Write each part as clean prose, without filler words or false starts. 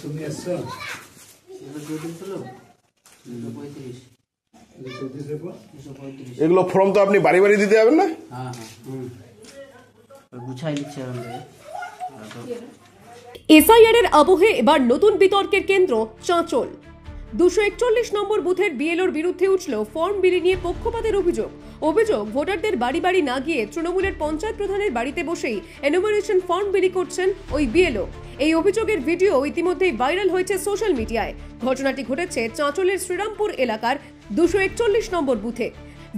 তুমি এসছো এগুলো ফর্ম তো আপনি বাড়ি বাড়ি দিতে যাবেন না? হ্যাঁ গুছাই লিখছে। এসআইআর এর আবহে এবার নতুন বিতর্কের কেন্দ্র চাঁচল। 241 নম্বর বুথের বিএলওর বিরুদ্ধে উঠল ফর্ম বিলি নিয়ে পক্ষপাতের অভিযোগ। ভোটারদের বাড়ি বাড়ি না গিয়ে তৃণমূলের পঞ্চায়েত প্রধানের বাড়িতে বসেই এনুমারেশন ফর্ম বিলি করছেন ওই বিএলও। এই অভিযোগের ভিডিও ইতিমধ্যেই ভাইরাল হয়েছে সোশ্যাল মিডিয়ায়। ঘটনাটি ঘটেছে চাঁচলের শ্রীরামপুর এলাকার 241 নম্বর বুথে।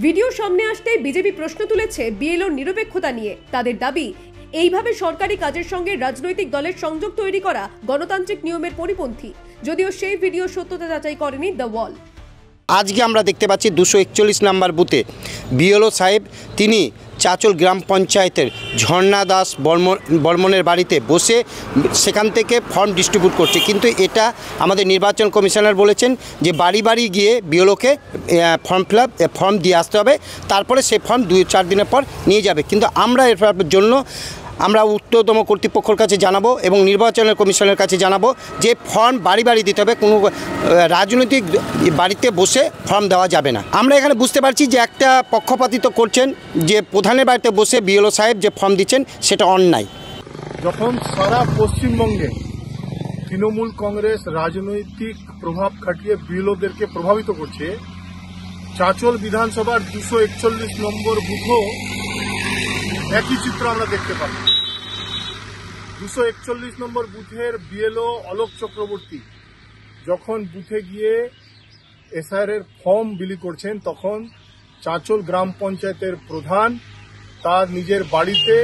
ভিডিও সামনে আসতেই বিজেপি প্রশ্ন তুলেছে বিএলওর নিরপেক্ষতা নিয়ে। তাদের দাবি, এইভাবে সরকারি কাজের সঙ্গে রাজনৈতিক দলের সংযোগ তৈরি করা গণতান্ত্রিক নিয়মের পরিপন্থী। যদিও সেই ভিডিও সত্যতা যাচাই করেনি দ্য ওয়াল। আজকে আমরা দেখতে পাচ্ছি 241 নম্বর বুথে বিএলও সাহেব তিনি চাঁচল গ্রাম পঞ্চায়েতের ঝর্ণা দাস বর্মনের বাড়িতে বসে সেখান থেকে ফর্ম ডিস্ট্রিবিউট করছে। কিন্তু এটা আমাদের নির্বাচন কমিশনার বলেছেন যে বাড়ি বাড়ি গিয়ে বিএলওকে ফর্ম দিয়ে আসতে হবে, তারপরে সে ফর্ম 2-4 দিনের পর নিয়ে যাবে। কিন্তু আমরা এর জন্য আমরা উচ্চতম কর্তৃপক্ষের কাছে জানাবো এবং নির্বাচনের কমিশনের কাছে জানাবো যে ফর্ম বাড়ি বাড়ি দিতে হবে, কোনো রাজনৈতিক বাড়িতে বসে ফর্ম দেওয়া যাবে না। আমরা এখানে বুঝতে পারছি যে একটা পক্ষপাতিত্ব করছেন, যে প্রধানের বাড়িতে বসে বিএলও সাহেব যে ফর্ম দিচ্ছেন সেটা অন্যায়। যখন সারা পশ্চিমবঙ্গে তৃণমূল কংগ্রেস রাজনৈতিক প্রভাব খাটিয়ে বিএলওদেরকে প্রভাবিত করছে, চাঁচল বিধানসভার 241 নম্বর বুথও একই চিত্র আমরা দেখতে পাই। 241 নম্বর বুথের বিএলও অলোক চক্রবর্তী যখন বুথে গিয়ে এসআইআর এর ফর্ম বিলি করছেন, তখন চাঁচল গ্রাম পঞ্চায়েতের প্রধান তার নিজের বাড়িতে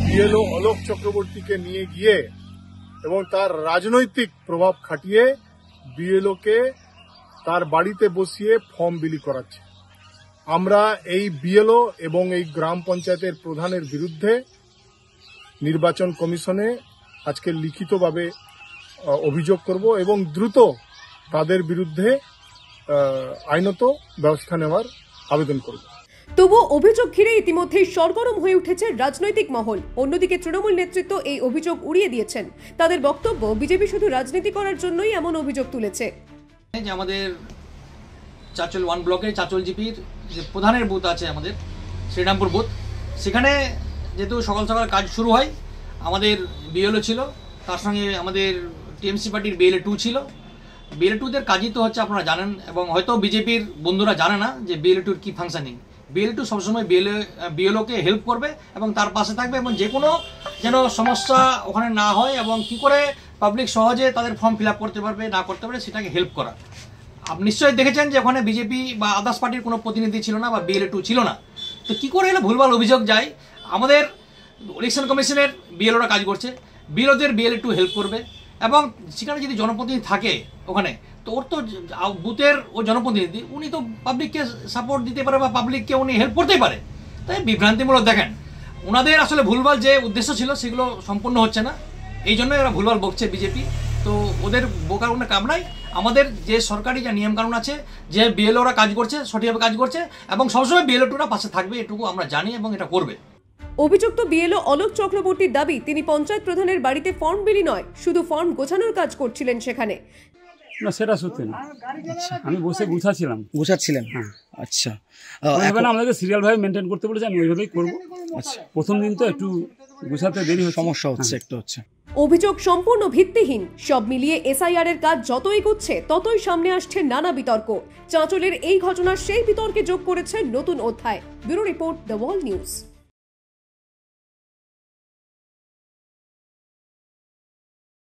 বিএলও অলোক চক্রবর্তীকে নিয়ে গিয়ে এবং তার রাজনৈতিক প্রভাব খাটিয়ে বিএলওকে তার বাড়িতে বসিয়ে ফর্ম বিলি করাচ্ছে। আমরা এই বিএলও এবং এই গ্রাম পঞ্চায়েতের প্রধানের বিরুদ্ধে নির্বাচন কমিশনে আজকে লিখিতভাবে অভিযোগ করব এবং দ্রুত তাদের বিরুদ্ধে আইনত ব্যবস্থা নেওয়ার আবেদন করব। তবুও অভিযোগ ঘিরে ইতিমধ্যেই সরগরম হয়ে উঠেছে রাজনৈতিক মহল। অন্যদিকে তৃণমূল নেতৃত্ব এই অভিযোগ উড়িয়ে দিয়েছেন। তাদের বক্তব্য, বিজেপি শুধু রাজনীতি করার জন্যই এমন অভিযোগ তুলেছে। আমাদের চাঁচল 1 ব্লকের চাঁচল জিপির যে প্রধানের বুথ আছে আমাদের শ্রীরামপুর বুথ, সেখানে যেহেতু সকাল সকাল কাজ শুরু হয়, আমাদের বিএলও ছিল, তার সঙ্গে আমাদের টিএমসি পার্টির বিএলএ 2 ছিল। বিএলএ 2দের কাজই তো হচ্ছে, আপনারা জানেন এবং হয়তো বিজেপির বন্ধুরা জানে না যে বিএলএ 2 কি ফাংশনিং। বিএলএ 2 সবসময় বিএলওকে হেল্প করবে এবং তার পাশে থাকবে এবং যে কোনো যেন সমস্যা ওখানে না হয় এবং কি করে পাবলিক সহজে তাদের ফর্ম ফিল আপ করতে পারবে না করতে পারবে সেটাকে হেল্প করা। আপনি নিশ্চয়ই দেখেছেন যে ওখানে বিজেপি বা আদার্স পার্টির কোনো প্রতিনিধি ছিল না বা বিএলএ 2 ছিল না। তো কী করে এলে ভুলভাল অভিযোগ যায়? আমাদের ইলেকশন কমিশনের বিএলওরা কাজ করছে, বিএলওদের বিএলএ 2 হেল্প করবে এবং সেখানে যদি জনপ্রতিনিধি থাকে ওখানে, তো ওর তো বুথের ও জনপ্রতিনিধি, উনি তো পাবলিককে সাপোর্ট দিতে পারে বা পাবলিককে উনি হেল্প করতেই পারে। তাই বিভ্রান্তিমূলক দেখেন, ওনাদের আসলে ভুলভাল যে উদ্দেশ্য ছিল সেগুলো সম্পূর্ণ হচ্ছে না, এই জন্য এরা ভুলভাল বকছে বিজেপি। তো ওদের বোকার কোনো কাম নাই। আমাদের যে সরকারি যে নিয়মকানুন আছে, যে বিএলওরা কাজ করছে সঠিকভাবে কাজ করছে এবং সবসময় বিএলও 2রা পাশে থাকবে, এটুকু আমরা জানি এবং এটা করবে। অভিযুক্ত বিএলও অলোক চক্রবর্তীর দাবি, তিনি পঞ্চায়েত প্রধানের বাড়িতে ফর্ম বিলি নয়, শুধু ফর্ম গোছানোর কাজ করছিলেন সেখানে। না, সেটা সত্যি না। আমি বসে গুছাচ্ছিলাম। হ্যাঁ, আচ্ছা। এখন আমাদেরকে সিরিয়াল ভাবে মেনটেন করতে বলেছে, আমি ওইভাবেই করবো। আচ্ছা, প্রথম দিন তো একটু গুছাতে দেরি সমস্যা হচ্ছে একটু হচ্ছে। অভিযোগ সম্পূর্ণ ভিত্তিহীন। সব মিলিয়ে এসআইআর এর কাজ যত এগোচ্ছে ততই সামনে আসছে নানা বিতর্ক। চাঁচলের এই ঘটনা সেই বিতর্কে যোগ করেছে নতুন অধ্যায়। Bureau report, the wall news.